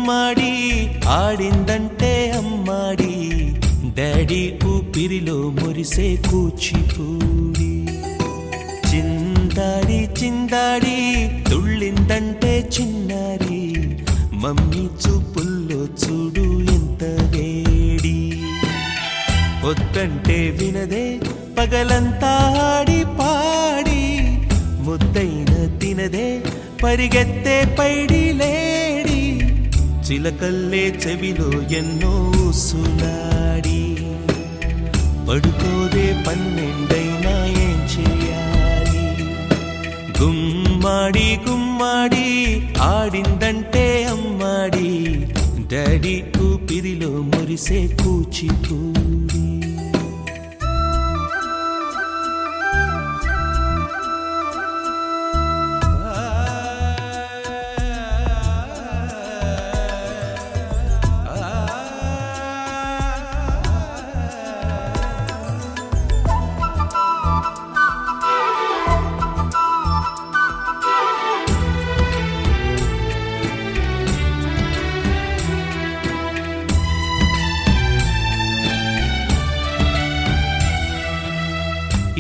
గుమ్మాడి ఆడిందంటే అమ్మాడి డాడీ ఊపిరిలో మురిసే కూచిపూడి చిందాడి చిందాడి తుళ్ళిందంటే చిన్నారి మమ్మీ చూపుల్లో చూడు ఎంత వేడి వద్దంటే వినదే పగలంతా ఆడి పాడి ముద్దైన తినదే పరిగెత్తే పైడి లేడి చిలకల్లే చెవిలో ఎన్నో సులాడి పడుకోదే పన్నెండైనా ఏం చేయాలి గుమ్మాడి గుమ్మాడి ఆడిందంటే అమ్మాడి డాడీ ఊపిరిలో మురిసే కూచిపూడి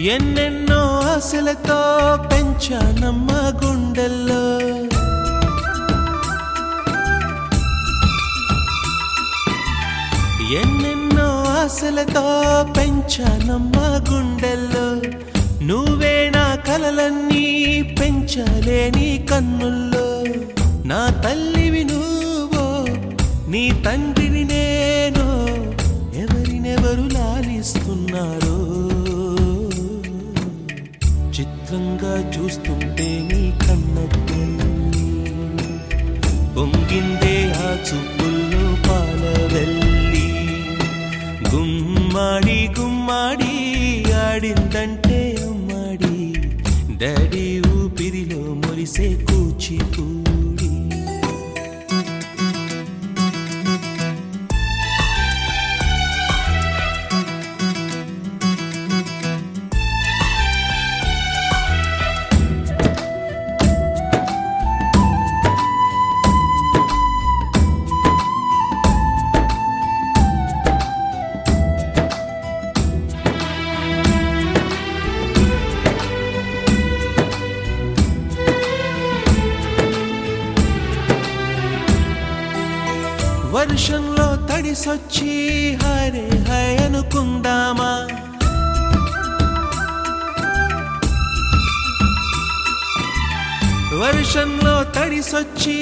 ఎన్నెన్నో ఆశలతో పెంచానమ్మ గుండెల్లో ఎన్నెన్నో ఆశలతో పెంచానమ్మ గుండెల్లో నువ్వే నా కలలన్నీ పెంచలేని కన్నుల్లో నా తల్లివి నువ్వో నీ తండ్రిని నేను ఎవరినెవరు లాలిస్తున్నారో చిత్రంగా చూస్తుంటే నీ కన్నట్టు పొంగిందే ఆ చూపుల్లో పాలవెల్లి గుమ్మాడి గుమ్మాడి ఆడిందంటే అమ్మాడి డాడీ ఊపిరిలో మురిసే కూచిపూడి వర్షంలో తడిసొచ్చి హరే హై అనుకుందామా వర్షంలో తడిసొచ్చి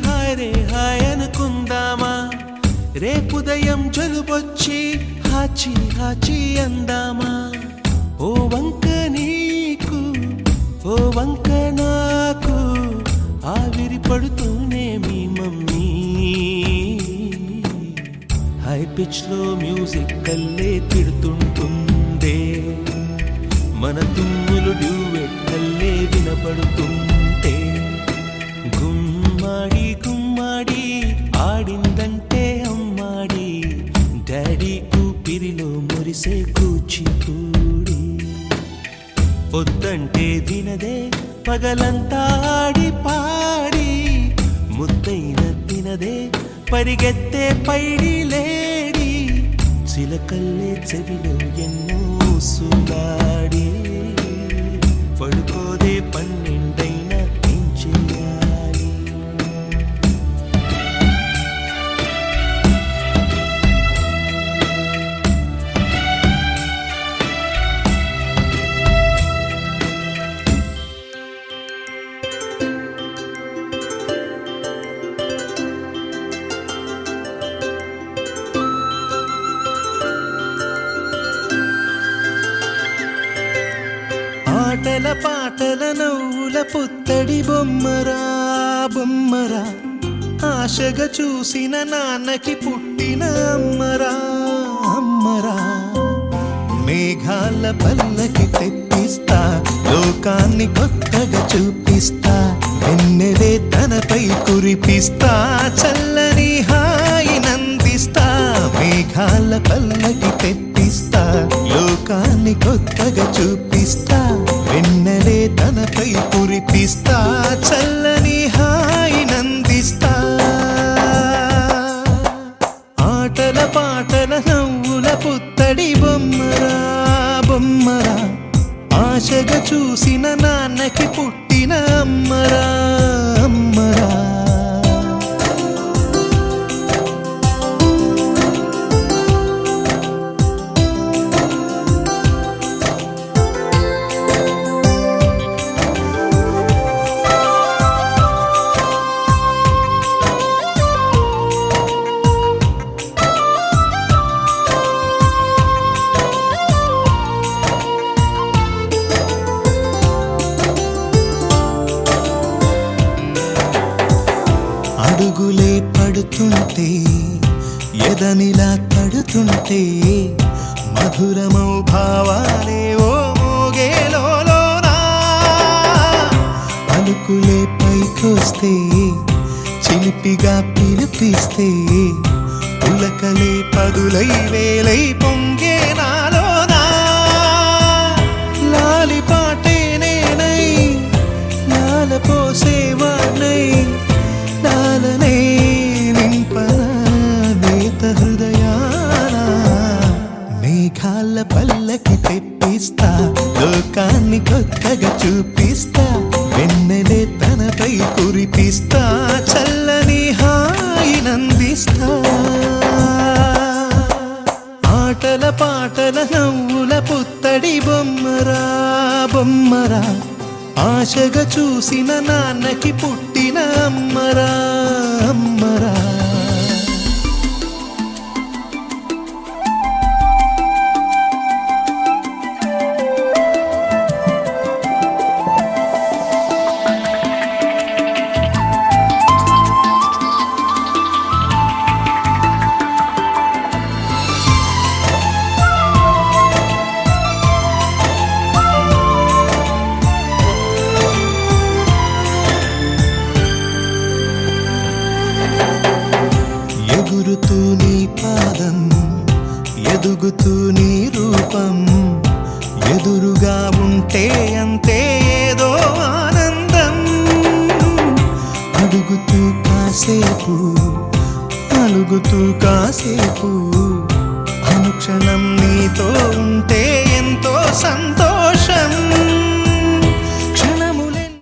హరే హాయ్ అనుకుందామా రేపుదయం జలుబొచ్చి హాచి హాచి అందామా ఓ వంక నీకు ఓ వంక నాకు ఆవిరి పడుతూనే మీ మమ్మీ హై పిచ్ లో మ్యూజిక్ కల్లే తిడుతుంటుందే మన తుమ్ములు డ్యూయెట్ కల్లే వినపడుతుంటే గుమ్మాడి గుమ్మాడి ఆడిందంటే అమ్మాడి డాడీ ఊపిరిలో మురిసే కూచిపూడి పొద్దంటే వినదే పగలంతా ఆడి పాడి ముద్దైన తినదే పరిగెత్తే పైడి లేడి చిలకల్లే చెవిలో ఎన్నో సులాడి పడుకోదే పన్నెండైనా ఏం చేయాలి ఆటల పాటల నవ్వుల పుత్తడి బొమ్మరా బొమ్మరా ఆశగా చూసిన నాన్నకి పుట్టిన అమ్మరా అమ్మరా మేఘాల పల్లకి తెప్పిస్తా లోకాన్ని కొత్తగా చూపిస్తా వెన్నెలే తనపై కురిపిస్తా చల్లని హాయి నందిస్తా మేఘాల పల్లకి తెప్పిస్తా లోకాన్ని కొత్తగా చూపిస్తా వెన్నెలే తనపై కురిపిస్తా చల్లని హాయి నందిస్తా బొమ్మరా ఆశగా చూసిన నాన్నకి పుట్టిన అమ్మరా అమ్మరా. అడుగులే పడుతుంటే ఎదనిలా తడుతుంటే మధురమౌ భావాలే ఓ మోగేలోనా. పలుకులే పైకొస్తే చిలిపిగా పిలిపిస్తే పులకలే పదులై వేలై పొంగే నాలోనా. లాలి పాటే నేనై లాల పోసేవాణ్ణై నాలనే నింపన నేత హృదయాన. మేఘాల పల్లకి తెప్పిస్తా లోకాన్ని కొత్తగా చూపిస్తా వెన్నెలే తనపై కురిపిస్తా చల్లని హాయినందిస్తా. ఆటల పాటల నవ్వుల పుత్తడి బొమ్మరా బొమ్మరా ఆశగా చూసిన నాన్నకి పుట్టిన అమ్మరా అమ్మరా. ఎగురుతూ నీ పాదం ఎదుగుతూ నీ రూపం ఎదురుగా ఉంటే అంతే ఏదో ఆనందం. అడుగుతూ కాసేపు అలుగుతూ కాసేపు అనుక్షణం నీతో ఉంటే ఎంతో సంతోషం.